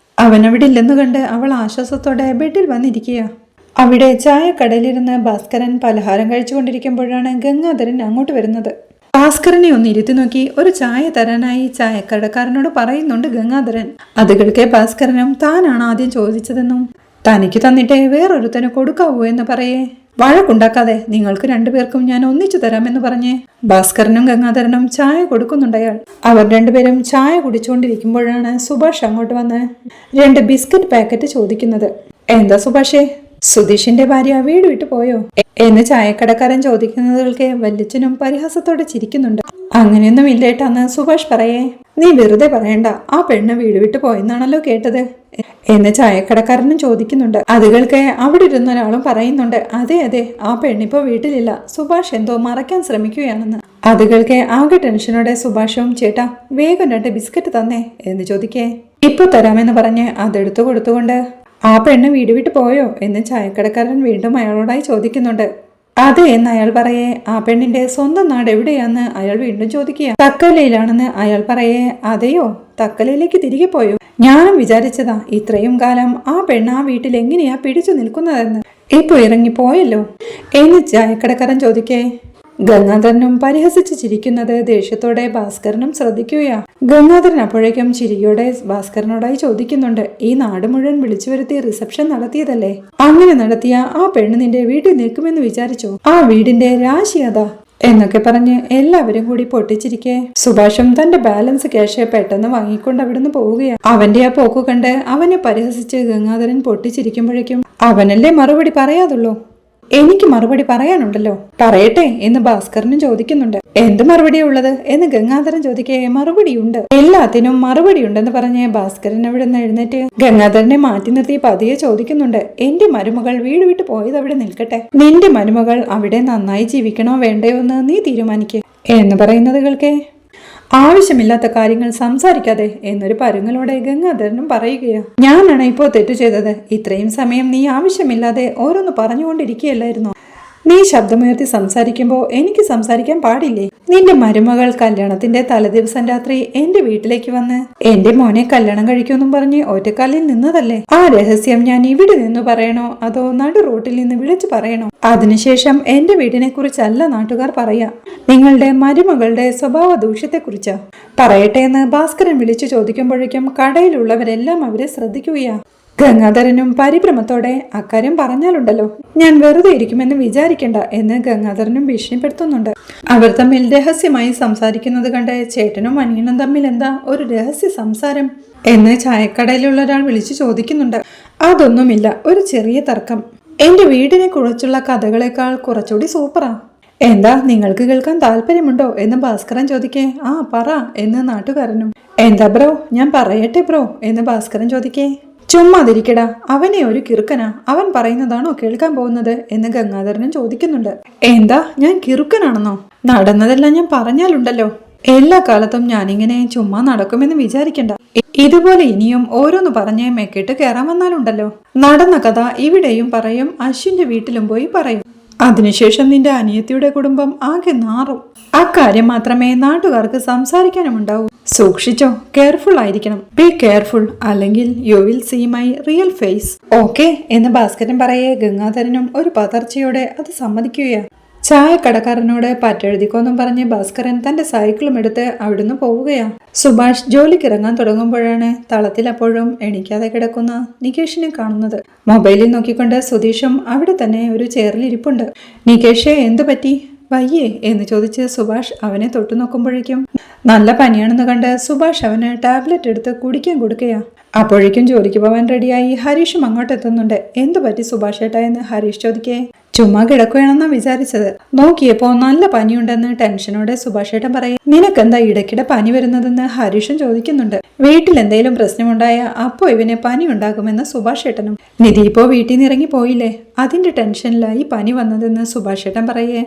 അവൻ അവിടെ ഇല്ലെന്ന് കണ്ട് അവൾ ആശ്വാസത്തോടെ ബെഡിൽ വന്നിരിക്കുക. അവിടെ ചായക്കടയിലിരുന്ന് ഭാസ്കരൻ പലഹാരം കഴിച്ചുകൊണ്ടിരിക്കുമ്പോഴാണ് ഗംഗാധരൻ അങ്ങോട്ട് വരുന്നത്. ഭാസ്കരനെ ഒന്ന് ഇരുത്തി നോക്കി ഒരു ചായ തരാനായി ചായക്കടക്കാരനോട് പറയുന്നുണ്ട് ഗംഗാധരൻ. അത് കേൾക്കെ ഭാസ്കരനും താനാണ് ആദ്യം ചോദിച്ചതെന്നും തനിക്ക് തന്നിട്ടേ വേറൊരുത്തന് കൊടുക്കാവൂ എന്ന് പറയേ. വഴക്കുണ്ടാക്കാതെ നിങ്ങൾക്ക് രണ്ടുപേർക്കും ഞാൻ ഒന്നിച്ചു തരാമെന്ന് പറഞ്ഞ് ഭാസ്കരനും ഗംഗാധരനും ചായ കൊടുക്കുന്നുണ്ട് അയാൾ. അവർ രണ്ടുപേരും ചായ കുടിച്ചുകൊണ്ടിരിക്കുമ്പോഴാണ് സുഭാഷ് അങ്ങോട്ട് വന്ന് 2 ബിസ്ക്കറ്റ് പാക്കറ്റ് ചോദിക്കുന്നത്. എന്താ സുഭാഷേ, സുധീഷിന്റെ ഭാര്യ വീട് വിട്ടു പോയോ എന്ന് ചായക്കടക്കാരൻ ചോദിക്കുന്നതുകൾക്ക് വല്യച്ഛനും പരിഹാസത്തോടെ ചിരിക്കുന്നുണ്ട്. അങ്ങനെയൊന്നും ഇല്ലേട്ടാന്ന് സുഭാഷ് പറയേ. നീ വെറുതെ പറയണ്ട, ആ പെണ്ണ് വീട് വിട്ടു പോയെന്നാണല്ലോ കേട്ടത് എന്ന് ചായക്കടക്കാരനും ചോദിക്കുന്നുണ്ട്. അതുകൾക്ക് അവിടെ ഇരുന്ന ഒരാളും പറയുന്നുണ്ട്, അതെ അതെ, ആ പെണ്ണിപ്പോ വീട്ടിലില്ല, സുഭാഷ് എന്തോ മറയ്ക്കാൻ ശ്രമിക്കുകയാണെന്ന്. അതുകൾക്ക് ആകെ ടെൻഷനോടെ സുഭാഷും ചേട്ടാ വേഗം 2 ബിസ്ക്കറ്റ് തന്നേ എന്ന് ചോദിക്കേ. ഇപ്പൊ തരാമെന്ന് പറഞ്ഞ് അതെടുത്തു കൊടുത്തുകൊണ്ട് ആ പെണ്ണ് വീട് വിട്ട് പോയോ എന്ന് ചായക്കടക്കാരൻ വീണ്ടും അയാളോടായി ചോദിക്കുന്നുണ്ട്. അതെ എന്ന് അയാൾ പറയേ. ആ പെണ്ണിന്റെ സ്വന്തം നാട് എവിടെയാന്ന് അയാൾ വീണ്ടും ചോദിക്കുക. തക്കലയിലാണെന്ന് അയാൾ പറയേ. അതെയോ, തക്കലയിലേക്ക് തിരികെ പോയോ? ഞാനും വിചാരിച്ചതാ ഇത്രയും കാലം ആ പെണ്ണ് ആ വീട്ടിൽ എങ്ങനെയാ പിടിച്ചു നിൽക്കുന്നതെന്ന്. ഇപ്പൊ ഇറങ്ങിപ്പോയല്ലോ എന്ന് ചായക്കടക്കാരൻ ചോദിക്കേ. ഗംഗാധരനും പരിഹസിച്ച് ചിരിക്കുന്നത് ദേഷ്യത്തോടെ ഭാസ്കരനും ശ്രദ്ധിക്കുകയാ. ഗംഗാധരൻ അപ്പോഴേക്കും ചിരിയോടെ ഭാസ്കരനോടായി ചോദിക്കുന്നുണ്ട്, ഈ നാട് മുഴുവൻ വിളിച്ചു വരുത്തി റിസപ്ഷൻ നടത്തിയതല്ലേ? അങ്ങനെ നടത്തിയ ആ പെണ്ണ് നിന്റെ വീട്ടിൽ നിൽക്കുമെന്ന് വിചാരിച്ചോ? ആ വീടിന്റെ രാശി അതാ എന്നൊക്കെ പറഞ്ഞ് എല്ലാവരും കൂടി പൊട്ടിച്ചിരിക്കെ സുഭാഷും തന്റെ ബാലൻസ് ക്യാഷ് പെട്ടെന്ന് വാങ്ങിക്കൊണ്ട് അവിടുന്ന് പോവുകയാണ്. അവന്റെ ആ പോക്കു കണ്ട് അവനെ പരിഹസിച്ച് ഗംഗാധരൻ പൊട്ടിച്ചിരിക്കുമ്പോഴേക്കും അവനല്ലേ മറുപടി പറയാതുള്ളൂ. എനിക്ക് മറുപടി പറയാനുണ്ടല്ലോ, പറയട്ടെ എന്ന് ഭാസ്കരനും ചോദിക്കുന്നുണ്ട്. എന്ത് മറുപടിയാ ഉള്ളത് എന്ന് ഗംഗാധരൻ ചോദിക്കേ. മറുപടിയുണ്ട്, എല്ലാത്തിനും മറുപടി ഉണ്ടെന്ന് പറഞ്ഞ് ഭാസ്കരൻ അവിടെ നിന്ന് എഴുന്നേറ്റ് ഗംഗാധരനെ മാറ്റി നിർത്തി പതിയെ ചോദിക്കുന്നുണ്ട്, എന്റെ മരുമകൾ വീട് വിട്ട് പോയത് അവിടെ നിൽക്കട്ടെ, നിന്റെ മരുമകൾ അവിടെ നന്നായി ജീവിക്കണോ വേണ്ടയോ എന്ന് നീ തീരുമാനിക്കേ എന്ന് പറയുന്നത് കേൾക്കേ. ആവശ്യമില്ലാത്ത കാര്യങ്ങൾ സംസാരിക്കാതെ എന്നൊരു പരുങ്ങലോടെ ഗംഗാധരനും പറയുകയാ. ഞാനാണ് ഇപ്പോൾ തെറ്റു ചെയ്തത്. ഇത്രയും സമയം നീ ആവശ്യമില്ലാതെ ഓരോന്ന് പറഞ്ഞുകൊണ്ടിരിക്കുകയല്ലായിരുന്നോ? നീ ശബ്ദമുയർത്തി സംസാരിക്കുമ്പോൾ എനിക്ക് സംസാരിക്കാൻ പാടില്ലേ? നിന്റെ മരുമകൾ കല്യാണത്തിന്റെ തലേദിവസം രാത്രി എന്റെ വീട്ടിലേക്ക് വന്ന് എന്റെ മോനെ കല്യാണം കഴിക്കുമെന്നും പറഞ്ഞ് ഒറ്റക്കാലിൽ നിന്നതല്ലേ? ആ രഹസ്യം ഞാൻ ഇവിടെ നിന്ന് പറയണോ അതോ നടു റോട്ടിൽ നിന്ന് വിളിച്ചു പറയണോ? അതിനുശേഷം എന്റെ വീടിനെ കുറിച്ചല്ല നാട്ടുകാർ പറയാ, നിങ്ങളുടെ മരുമകളുടെ സ്വഭാവ ദൂഷ്യത്തെക്കുറിച്ചാ പറയട്ടെ എന്ന് ഭാസ്കരൻ വിളിച്ചു ചോദിക്കുമ്പോഴേക്കും കടയിലുള്ളവരെല്ലാം അവരെ ശ്രദ്ധിക്കുകയാ. ഗംഗാധരനും പരിഭ്രമത്തോടെ അക്കാര്യം പറഞ്ഞാലുണ്ടല്ലോ ഞാൻ വെറുതെ ഇരിക്കുമെന്ന് വിചാരിക്കണ്ട എന്ന് ഗംഗാധരനും ഭീഷണിപ്പെടുത്തുന്നുണ്ട്. അവർ തമ്മിൽ രഹസ്യമായി സംസാരിക്കുന്നത് കണ്ട് ചേട്ടനും അനിയനും തമ്മിൽ എന്താ ഒരു രഹസ്യ സംസാരം എന്ന് ചായക്കടയിലുള്ള ഒരാൾ വിളിച്ചു ചോദിക്കുന്നുണ്ട്. അതൊന്നുമില്ല, ഒരു ചെറിയ തർക്കം. എന്റെ വീടിനെ കുറിച്ചുള്ള കഥകളെക്കാൾ കുറച്ചുകൂടി സൂപ്പറാ. എന്താ നിങ്ങൾക്ക് കേൾക്കാൻ താല്പര്യമുണ്ടോ എന്ന് ഭാസ്കരൻ ചോദിക്കേ. ആ പറ എന്ന് നാട്ടുകാരനും. എന്താ ബ്രോ, ഞാൻ പറയട്ടെ ബ്രോ എന്ന് ഭാസ്കരൻ ചോദിക്കേ. ചുമ്മാതിരിക്കടാ, അവനെ ഒരു കിറുക്കനാ, അവൻ പറയുന്നതാണോ കേൾക്കാൻ പോകുന്നത് എന്ന് ഗംഗാധരനും ചോദിക്കുന്നുണ്ട്. എന്താ ഞാൻ കിറുക്കനാണെന്നോ? നടന്നതെല്ലാം ഞാൻ പറഞ്ഞാലുണ്ടല്ലോ, എല്ലാ കാലത്തും ഞാനിങ്ങനെ ചുമ്മാ നടക്കുമെന്ന് വിചാരിക്കണ്ട. ഇതുപോലെ ഇനിയും ഓരോന്ന് പറഞ്ഞ് മെക്കിട്ട് കയറാൻ വന്നാലുണ്ടല്ലോ, നടന്ന കഥ ഇവിടെയും പറയും, അശ്വിന്റെ വീട്ടിലും പോയി പറയും. അതിനുശേഷം നിന്റെ അനിയത്തിയുടെ കുടുംബം ആകെ നാറും. അക്കാര്യം മാത്രമേ നാട്ടുകാർക്ക് സംസാരിക്കാനും ഉണ്ടാവൂ. സൂക്ഷിച്ചോ, കെയർഫുൾ ആയിരിക്കണം. ബി കെയർഫുൾ, അല്ലെങ്കിൽ you will see my real face. Okay എന്ന് ഭാസ്കരൻ പറയേ ഗംഗാധരനും ഒരു പതർച്ചയോടെ അത് സമ്മതിക്കുകയാണ്. ചായക്കടക്കാരനോട് പറ്റെഴുതിക്കോന്നും പറഞ്ഞ് ഭാസ്കരൻ തന്റെ സൈക്കിളും എടുത്ത് അവിടുന്ന് പോവുകയാണ്. സുഭാഷ് ജോലിക്ക് ഇറങ്ങാൻ തുടങ്ങുമ്പോഴാണ് തളത്തിൽ അപ്പോഴും എണീക്കാതെ കിടക്കുന്ന നികേഷിനെ കാണുന്നത്. മൊബൈലിൽ നോക്കിക്കൊണ്ട് സുധീഷും അവിടെ തന്നെ ഒരു ചെയറിലിരിപ്പുണ്ട്. നികേഷെ എന്തു പറ്റി, വയ്യേ എന്ന് ചോദിച്ച് സുഭാഷ് അവനെ തൊട്ടു നോക്കുമ്പോഴേക്കും നല്ല പനിയാണെന്ന് കണ്ട് സുഭാഷ് അവന് ടാബ്ലറ്റ് എടുത്ത് കുടിക്കാൻ കൊടുക്കുകയാ. അപ്പോഴേക്കും ജോലിക്ക് പോവാൻ റെഡിയായി ഹരീഷും അങ്ങോട്ട് എത്തുന്നുണ്ട്. എന്തു പറ്റി സുഭാഷ് ഏട്ടാ എന്ന് ഹരീഷ് ചോദിക്കേ. ചുമ്മാ കിടക്കുകയാണെന്നാ വിചാരിച്ചത്, നോക്കിയപ്പോ നല്ല പനിയുണ്ടെന്ന് ടെൻഷനോടെ സുഭാഷ് ഏട്ടൻ പറയും. നിനക്കെന്താ ഇടയ്ക്കിടെ പനി വരുന്നതെന്ന് ഹരീഷും ചോദിക്കുന്നുണ്ട്. വീട്ടിൽ എന്തെങ്കിലും പ്രശ്നമുണ്ടായ അപ്പോ ഇവന് പനി ഉണ്ടാകുമെന്ന് സുഭാഷ് ഏട്ടനും. നിധി ഇപ്പോ വീട്ടിൽ നിന്ന് ഇറങ്ങി പോയില്ലേ, അതിന്റെ ടെൻഷനിലായി പനി വന്നതെന്ന് സുഭാഷ് ഏട്ടൻ പറയേ.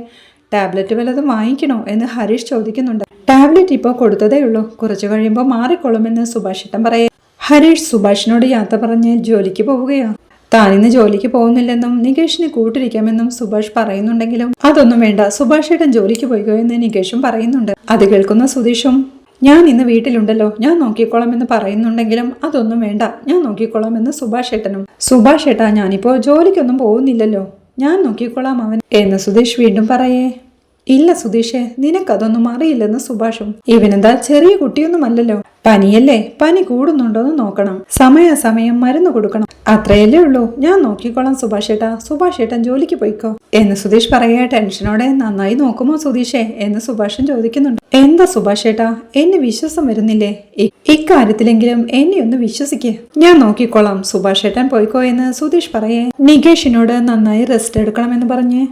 ടാബ്ലറ്റ് വല്ലതും വാങ്ങിക്കണോ എന്ന് ഹരീഷ് ചോദിക്കുന്നുണ്ട്. ടാബ്ലറ്റ് ഇപ്പോൾ കൊടുത്തതേ ഉള്ളൂ, കുറച്ചു കഴിയുമ്പോൾ മാറിക്കൊള്ളുമെന്ന് സുഭാഷ് ഏട്ടൻ പറയേ. ഹരീഷ് സുഭാഷിനോട് യാത്ര പറഞ്ഞ് ജോലിക്ക് പോവുകയാണ്. താനിന്ന് ജോലിക്ക് പോകുന്നില്ലെന്നും നികേഷിനെ കൂട്ടിരിക്കാമെന്നും സുഭാഷ് പറയുന്നുണ്ടെങ്കിലും അതൊന്നും വേണ്ട, സുഭാഷ് ഏട്ടൻ ജോലിക്ക് പോയിക്കോ എന്ന് നികേഷും പറയുന്നുണ്ട്. അത് കേൾക്കുന്ന സുധീഷും ഞാൻ ഇന്ന് വീട്ടിലുണ്ടല്ലോ, ഞാൻ നോക്കിക്കോളാം എന്ന് പറയുന്നുണ്ടെങ്കിലും അതൊന്നും വേണ്ട, ഞാൻ നോക്കിക്കോളാം എന്ന് സുഭാഷ് ഏട്ടനും. സുഭാഷ് ഏട്ടാ ഞാനിപ്പോ ജോലിക്കൊന്നും പോകുന്നില്ലല്ലോ, ഞാൻ നോക്കിക്കോളാം അവൻ എന്ന് സുധീഷ് വീണ്ടും പറയേ. ഇല്ല സുധീഷേ, നിനക്കതൊന്നും അറിയില്ലെന്ന് സുഭാഷും. ഇവനെന്താ ചെറിയ കുട്ടിയൊന്നുമല്ലല്ലോ, പനിയല്ലേ, പനി കൂടുന്നുണ്ടോന്ന് നോക്കണം, സമയാസമയം മരുന്ന് കൊടുക്കണം, അത്രയല്ലേ ഉള്ളൂ, ഞാൻ നോക്കിക്കോളാം സുഭാഷ് ഏട്ടാ, സുഭാഷ് ഏട്ടൻ ജോലിക്ക് പോയിക്കോ എന്ന് സുധീഷ് പറയാ. ടെൻഷനോടെ നന്നായി നോക്കുമോ സുധീഷേ എന്ന് സുഭാഷൻ ചോദിക്കുന്നുണ്ട്. എന്താ സുഭാഷ് ഏട്ടാ, എന്നെ വിശ്വാസം വരുന്നില്ലേ, ഇക്കാര്യത്തിലെങ്കിലും എന്നെ ഒന്ന് വിശ്വസിക്കേ, ഞാൻ നോക്കിക്കോളാം, സുഭാഷ് ഏട്ടൻ പോയിക്കോ എന്ന് സുധീഷ് പറയേ. നികേഷിനോട് നന്നായി റെസ്റ്റ് എടുക്കണമെന്ന് പറഞ്ഞ്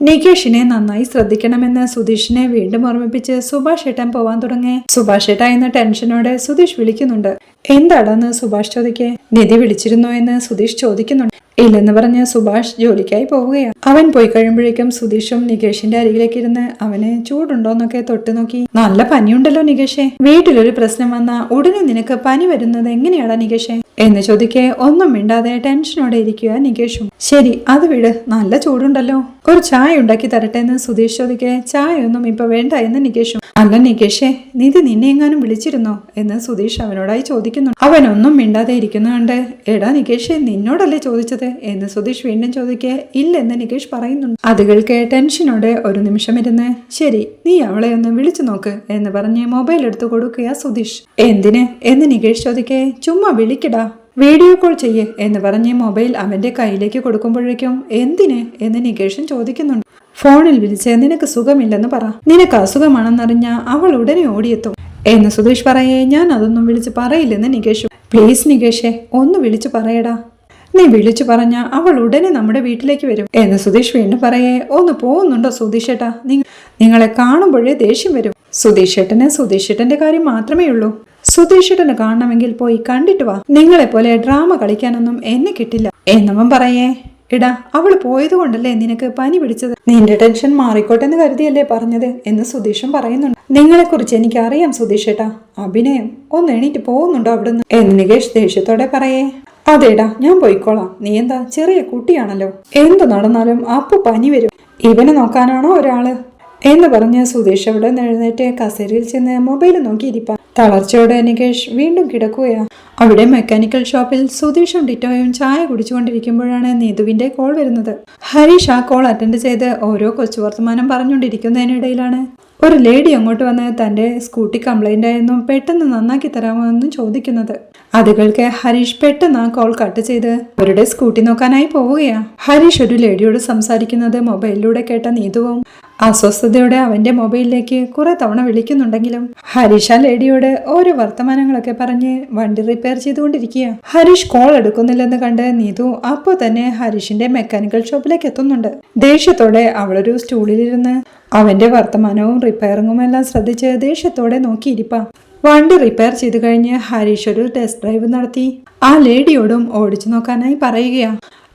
നികേഷിനെ നന്നായി ശ്രദ്ധിക്കണമെന്ന് സുധീഷിനെ വീണ്ടും ഓർമ്മിപ്പിച്ച് സുഭാഷ് ഏട്ടൻ പോവാൻ തുടങ്ങി. സുഭാഷ് ഏട്ട എന്ന ടെൻഷനോടെ സുധീഷ് വിളിക്കുന്നുണ്ട്. എന്താണെന്ന് സുഭാഷ് ചോദിക്കേ. നിധി വിളിച്ചിരുന്നോ എന്ന് സുധീഷ് ചോദിക്കുന്നുണ്ട്. ഇല്ലെന്ന് പറഞ്ഞ് സുഭാഷ് ജോലിക്കായി പോവുകയാണ്. അവൻ പോയി കഴിയുമ്പോഴേക്കും സുധീഷും നികേഷിന്റെ അരികിലേക്ക് ഇരുന്ന് അവന് ചൂടുണ്ടോന്നൊക്കെ തൊട്ടു നോക്കി. നല്ല പനിയുണ്ടല്ലോ നികേഷെ, വീട്ടിലൊരു പ്രശ്നം വന്നാ ഉടനെ നിനക്ക് പനി വരുന്നത് എങ്ങനെയാടാ നികേഷെ എന്ന് ചോദിക്കേ. ഒന്നും മിണ്ടാതെ ടെൻഷനോടെ ഇരിക്കുക നികേഷും. ശരി അത് വിട്, നല്ല ചൂടുണ്ടല്ലോ, ഒരു ചായ ഉണ്ടാക്കി തരട്ടെ എന്ന് സുധീഷ് ചോദിക്കേ. ചായ ഒന്നും ഇപ്പൊ വേണ്ട എന്ന് നികേഷും. അല്ല നികേഷെ, നിധി നിന്നെ എങ്ങാനും വിളിച്ചിരുന്നോ എന്ന് സുധീഷ് അവനോടായി ചോദിക്കുന്നു. അവനൊന്നും മിണ്ടാതെ ഇരിക്കുന്നുണ്ട്. എടാ നികേഷെ, നിന്നോടല്ലേ ചോദിച്ചത് എന്ന് സുധീഷ് വീണ്ടും ചോദിക്കേ. ഇല്ലെന്ന് നികേഷ് പറയുന്നുണ്ട്. അത് കേൾക്കെ ടെൻഷനോടെ ഒരു നിമിഷം ഇരുന്ന് ശരി നീ അവളെ ഒന്ന് വിളിച്ചു നോക്ക് എന്ന് പറഞ്ഞ് മൊബൈൽ എടുത്തു കൊടുക്കുക സുധീഷ്. എന്തിന് എന്ന് നികേഷ് ചോദിക്കേ. ചുമ്മാ വിളിക്കടാ, വീഡിയോ കോൾ ചെയ്യേ എന്ന് പറഞ്ഞ് മൊബൈൽ അവന്റെ കയ്യിലേക്ക് കൊടുക്കുമ്പോഴേക്കും എന്തിന് എന്ന് നികേഷും ചോദിക്കുന്നുണ്ട്. ഫോണിൽ വിളിച്ച് നിനക്ക് സുഖമില്ലെന്ന് പറ, നിനക്ക് അസുഖമാണെന്നറിഞ്ഞ അവൾ ഉടനെ ഓടിയെത്തും എന്ന് സുധീഷ് പറയേ. ഞാൻ അതൊന്നും വിളിച്ച് പറയില്ലെന്ന് നികേഷും. പ്ലീസ് നികേഷെ, ഒന്ന് വിളിച്ചു പറയടാ, നീ വിളിച്ചു പറഞ്ഞ അവൾ ഉടനെ നമ്മുടെ വീട്ടിലേക്ക് വരും എന്ന് സുധീഷ് വീണ്ടും പറയേ. ഒന്ന് പോകുന്നുണ്ടോ സുധീഷ് ഏട്ടാ, നിങ്ങളെ കാണുമ്പോഴേ ദേഷ്യം വരും. സുധീഷ് ഏട്ടന് സുധീഷ് ഏട്ടന്റെ കാര്യം മാത്രമേ ഉള്ളൂ, സുധീഷ് ഏട്ടനെ കാണണമെങ്കിൽ പോയി കണ്ടിട്ട് വാ, നിങ്ങളെപ്പോലെ ഡ്രാമ കളിക്കാനൊന്നും എന്നെ കിട്ടില്ല എന്നവൻ പറയേ. എടാ അവള് പോയത് കൊണ്ടല്ലേ നിനക്ക് പനി പിടിച്ചത്, നിന്റെ ടെൻഷൻ മാറിക്കോട്ടെ എന്ന് കരുതിയല്ലേ പറഞ്ഞത് എന്ന് സുധീഷും പറയുന്നുണ്ട്. നിങ്ങളെക്കുറിച്ച് എനിക്ക് അറിയാം സുധീഷ് ഏട്ടാ, അഭിനയം, ഒന്ന് എണീറ്റ് പോകുന്നുണ്ടോ അവിടുന്ന് എന്ന് നികേഷ് ദേഷ്യത്തോടെ പറയേ. അതേടാ ഞാൻ പോയിക്കോളാം, നീ എന്താ ചെറിയ കുട്ടിയാണല്ലോ, എന്തു നടന്നാലും അപ്പു പനി വരും, ഇവനെ നോക്കാനാണോ ഒരാള് എന്ന് പറഞ്ഞ് സുധീഷ് അവിടെ എഴുന്നേറ്റ് കസേരയിൽ ചെന്ന് മൊബൈൽ നോക്കിയിരിപ്പാ. തളർച്ചയോടെ നികേഷ് വീണ്ടും കിടക്കുകയാ. അവിടെ മെക്കാനിക്കൽ ഷോപ്പിൽ സുധീഷും ടിറ്റോയും ചായ കുടിച്ചുകൊണ്ടിരിക്കുമ്പോഴാണ് നീതുവിന്റെ കോൾ വരുന്നത്. ഹരീഷ് ആ കോൾ അറ്റൻഡ് ചെയ്ത് ഓരോ കൊച്ചു വർത്തമാനം പറഞ്ഞുകൊണ്ടിരിക്കുന്നതിനിടയിലാണ് ഒരു ലേഡി അങ്ങോട്ട് വന്ന് തന്റെ സ്കൂട്ടി കംപ്ലൈന്റ് ആയെന്നും പെട്ടെന്ന് നന്നാക്കി തരാമോ എന്നും ചോദിക്കുന്നത്. അത് കേൾക്കെ ഹരീഷ് പെട്ടെന്ന് ആ കോൾ കട്ട് ചെയ്ത് അവരുടെ സ്കൂട്ടി നോക്കാനായി പോവുകയാ. ഹരീഷ് ഒരു ലേഡിയോട് സംസാരിക്കുന്നത് മൊബൈലിലൂടെ കേട്ട നീതുവും അസ്വസ്ഥതയോടെ അവന്റെ മൊബൈലിലേക്ക് കുറെ തവണ വിളിക്കുന്നുണ്ടെങ്കിലും ഹരീഷ് ആ ലേഡിയോട് ഓരോ വർത്തമാനങ്ങളൊക്കെ പറഞ്ഞ് വണ്ടി റിപ്പയർ ചെയ്തുകൊണ്ടിരിക്കുക. ഹരീഷ് കോൾ എടുക്കുന്നില്ലെന്ന് കണ്ട് നീതു അപ്പോൾ തന്നെ ഹരീഷിന്റെ മെക്കാനിക്കൽ ഷോപ്പിലേക്ക് എത്തുന്നുണ്ട്. ദേഷ്യത്തോടെ അവളൊരു സ്റ്റൂളിലിരുന്ന് അവന്റെ വർത്തമാനവും റിപ്പയറിങ്ങും എല്ലാം ശ്രദ്ധിച്ച് ദേഷ്യത്തോടെ നോക്കിയിരിപ്പാ. വണ്ടി റിപ്പയർ ചെയ്തു കഴിഞ്ഞ് ഹരീഷ് ഒരു ടെസ്റ്റ് ഡ്രൈവ് നടത്തി ആ ലേഡിയോടും ഓടിച്ചു നോക്കാനായി പറയുകയാ.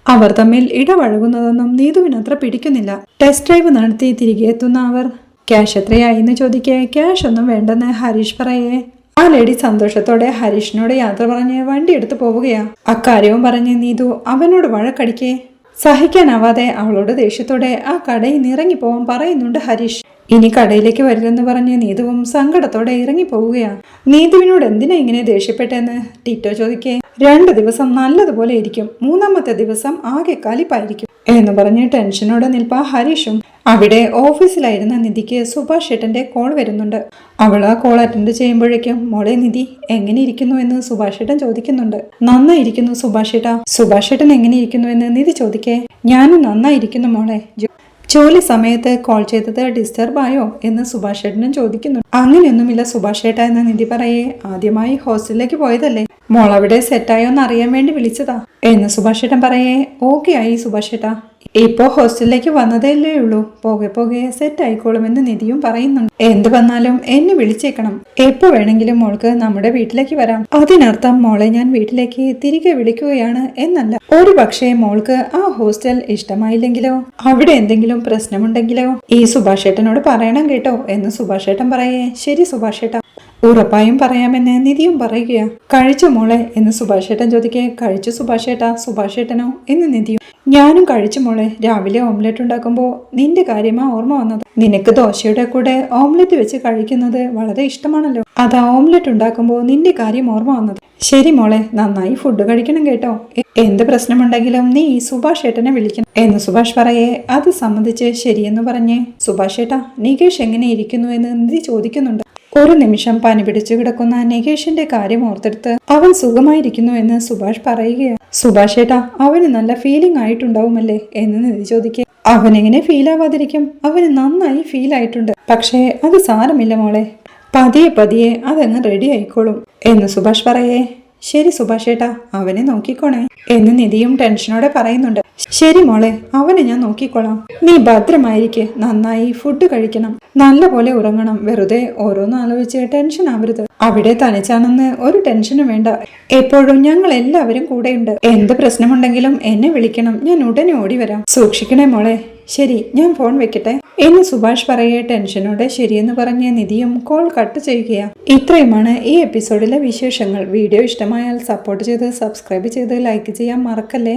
അവർ തമ്മിൽ ഇടപഴകുന്നതൊന്നും നീതുവിനത്ര പിടിക്കുന്നില്ല. ടെസ്റ്റ് ഡ്രൈവ് നടത്തി തിരികെ എത്തുന്ന അവർ ക്യാഷ് എത്രയായി എന്ന് ചോദിക്കേ. ക്യാഷ് ഒന്നും വേണ്ടെന്ന് ഹരീഷ് പറയേ. ആ ലേഡി സന്തോഷത്തോടെ ഹരീഷിനോട് യാത്ര പറഞ്ഞ് വണ്ടി എടുത്തു പോവുകയാ. അക്കാര്യവും പറഞ്ഞ് നീതു അവനോട് വഴക്കടിക്കേ. സഹിക്കാനാവാതെ അവളോട് ദേഷ്യത്തോടെ ആ കടയിൽ നിന്ന് ഇറങ്ങിപ്പോവാൻ പറയുന്നുണ്ട് ഹരീഷ്. ഇനി കടയിലേക്ക് വരില്ലെന്ന് പറഞ്ഞ് നീതുവും സങ്കടത്തോടെ ഇറങ്ങി പോവുകയാണ്. നീതുവിനോട് എന്തിനാ ഇങ്ങനെ ദേഷ്യപ്പെട്ടെന്ന് ടിറ്റോ ചോദിക്കേ. 2 ദിവസം നല്ലതുപോലെ ഇരിക്കും, 3-ാമത്തെ ദിവസം ആകെ കലിപ്പായിരിക്കും എന്ന് പറഞ്ഞ് ടെൻഷനോടെ നിൽപ്പ ഹരീഷും. അവിടെ ഓഫീസിലായിരുന്ന നിധിക്ക് സുഭാഷ് ഏട്ടന്റെ കോൾ വരുന്നുണ്ട്. അവൾ ആ കോൾ അറ്റൻഡ് ചെയ്യുമ്പോഴേക്കും മോളെ നിധി എങ്ങനെ ഇരിക്കുന്നു എന്ന് സുഭാഷ് ഏട്ടൻ ചോദിക്കുന്നുണ്ട്. നന്നായിരിക്കുന്നു സുഭാഷ് ഏട്ടാ. സുഭാഷ് ഏട്ടൻ എങ്ങനെ ഇരിക്കുന്നു എന്ന് നിധി ചോദിക്കേ. ഞാനും നന്നായിരിക്കുന്നു മോളെ. ജോലി സമയത്ത് കോൾ ചെയ്തത് ഡിസ്റ്റർബ് ആയോ എന്ന് സുഭാഷ് ഏട്ടനും ചോദിക്കുന്നു. അങ്ങനെയൊന്നുമില്ല സുഭാഷ് ഏട്ട എന്ന് നിധി പറയേ. ആദ്യമായി ഹോസ്റ്റലിലേക്ക് പോയതല്ലേ, മോൾ അവിടെ സെറ്റായോ എന്ന് അറിയാൻ വേണ്ടി വിളിച്ചതാ എന്ന് സുഭാഷ് ഏട്ടൻ പറയേ. ഓക്കെ ആയി സുഭാഷ് ഏട്ടാ, ഇപ്പോ ഹോസ്റ്റലിലേക്ക് വന്നതല്ലേ ഉള്ളൂ, പോകെ പോകെ സെറ്റ് ആയിക്കോളുമെന്ന് നിധിയും പറയുന്നുണ്ട്. എന്ത് വന്നാലും എന്നെ വിളിച്ചേക്കണം, എപ്പോ വേണമെങ്കിലും മോൾക്ക് നമ്മുടെ വീട്ടിലേക്ക് വരാം. അതിനർത്ഥം മോളെ ഞാൻ വീട്ടിലേക്ക് തിരികെ വിളിക്കുകയാണ് എന്നല്ല. ഒരു പക്ഷേ മോൾക്ക് ആ ഹോസ്റ്റൽ ഇഷ്ടമായില്ലെങ്കിലോ, അവിടെ എന്തെങ്കിലും പ്രശ്നമുണ്ടെങ്കിലോ ഈ സുഭാഷ് ഏട്ടനോട് പറയണം കേട്ടോ എന്ന് സുഭാഷ് ഏട്ടൻ പറയേ. ശരി സുഭാഷ് ഏട്ടാ, ഉറപ്പായും പറയാമെന്ന് നിധിയും പറയുകയാ. കഴിച്ചു മോളെ എന്ന് സുഭാഷ് ഏട്ടൻ ചോദിക്കേ. കഴിച്ചു സുഭാഷ് ഏട്ടാ. സുഭാഷ് ഏട്ടനോ എന്ന് നിധിയും. ഞാനും കഴിച്ചു മോളെ. രാവിലെ ഓംലെറ്റ് ഉണ്ടാക്കുമ്പോൾ നിന്റെ കാര്യമാ ഓർമ്മ വന്നത്. നിനക്ക് ദോശയുടെ കൂടെ ഓംലെറ്റ് വെച്ച് കഴിക്കുന്നത് വളരെ ഇഷ്ടമാണല്ലോ, അതാ ഓംലെറ്റ് ഉണ്ടാക്കുമ്പോൾ നിന്റെ കാര്യം ഓർമ്മ വന്നത്. ശരി മോളെ, നന്നായി ഫുഡ് കഴിക്കണം കേട്ടോ. എന്ത് പ്രശ്നമുണ്ടെങ്കിലും നീ ഈ സുഭാഷ് ഏട്ടനെ വിളിക്കണം എന്ന് സുഭാഷ് പറയേ. അത് സംബന്ധിച്ച് ശരിയെന്ന് പറഞ്ഞേ. സുഭാഷ് ഏട്ടാ, നികേഷ് എങ്ങനെ ഇരിക്കുന്നു എന്ന് നിധി ചോദിക്കുന്നുണ്ട്. ഒരു നിമിഷം പനി പിടിച്ചു കിടക്കുന്ന നികേഷിന്റെ കാര്യം ഓർത്തെടുത്ത് അവൻ സുഖമായിരിക്കുന്നു എന്ന് സുഭാഷ് പറയുകയാണ്. സുഭാഷ് ഏട്ടാ, അവന് നല്ല ഫീലിംഗ് ആയിട്ടുണ്ടാവുമല്ലേ എന്ന് നിധി ചോദിക്കുക. അവനെങ്ങനെ ഫീൽ ആവാതിരിക്കും, അവന് നന്നായി ഫീൽ ആയിട്ടുണ്ട്. പക്ഷേ അത് സാരമില്ല മോളെ, പതിയെ പതിയെ അതങ്ങ് റെഡി ആയിക്കോളും എന്ന് സുഭാഷ് പറയേ. ശരി സുഭാഷ് ഏട്ടാ, അവനെ നോക്കിക്കോണേ എന്ന് നിധിയും ടെൻഷനോടെ പറയുന്നുണ്ട്. ശരി മോളെ, അവനെ ഞാൻ നോക്കിക്കോളാം. നീ ഭദ്രമായിരിക്കെ, നന്നായി ഫുഡ് കഴിക്കണം, നല്ലപോലെ ഉറങ്ങണം. വെറുതെ ഓരോന്ന് ആലോചിച്ച് ടെൻഷൻ ആവരുത്. അവിടെ തനിച്ചാണെന്ന് ഒരു ടെൻഷനും വേണ്ട. എപ്പോഴും ഞങ്ങൾ എല്ലാവരും കൂടെയുണ്ട്. എന്ത് പ്രശ്നമുണ്ടെങ്കിലും എന്നെ വിളിക്കണം, ഞാൻ ഉടനെ ഓടി വരാം. സൂക്ഷിക്കണേ മോളെ. ശരി, ഞാൻ ഫോൺ വെക്കട്ടെ എന്ന് സുഭാഷ് പറയേ. ടെൻഷനോടെ ശരിയെന്ന് പറഞ്ഞ് നിധിയും കോൾ കട്ട് ചെയ്യുകയാണ്. ഇത്രയുമാണ് ഈ എപ്പിസോഡിലെ വിശേഷങ്ങൾ. വീഡിയോ ഇഷ്ടമായാൽ സപ്പോർട്ട് ചെയ്ത് സബ്സ്ക്രൈബ് ചെയ്ത് ലൈക്ക് ചെയ്യാൻ മറക്കല്ലേ.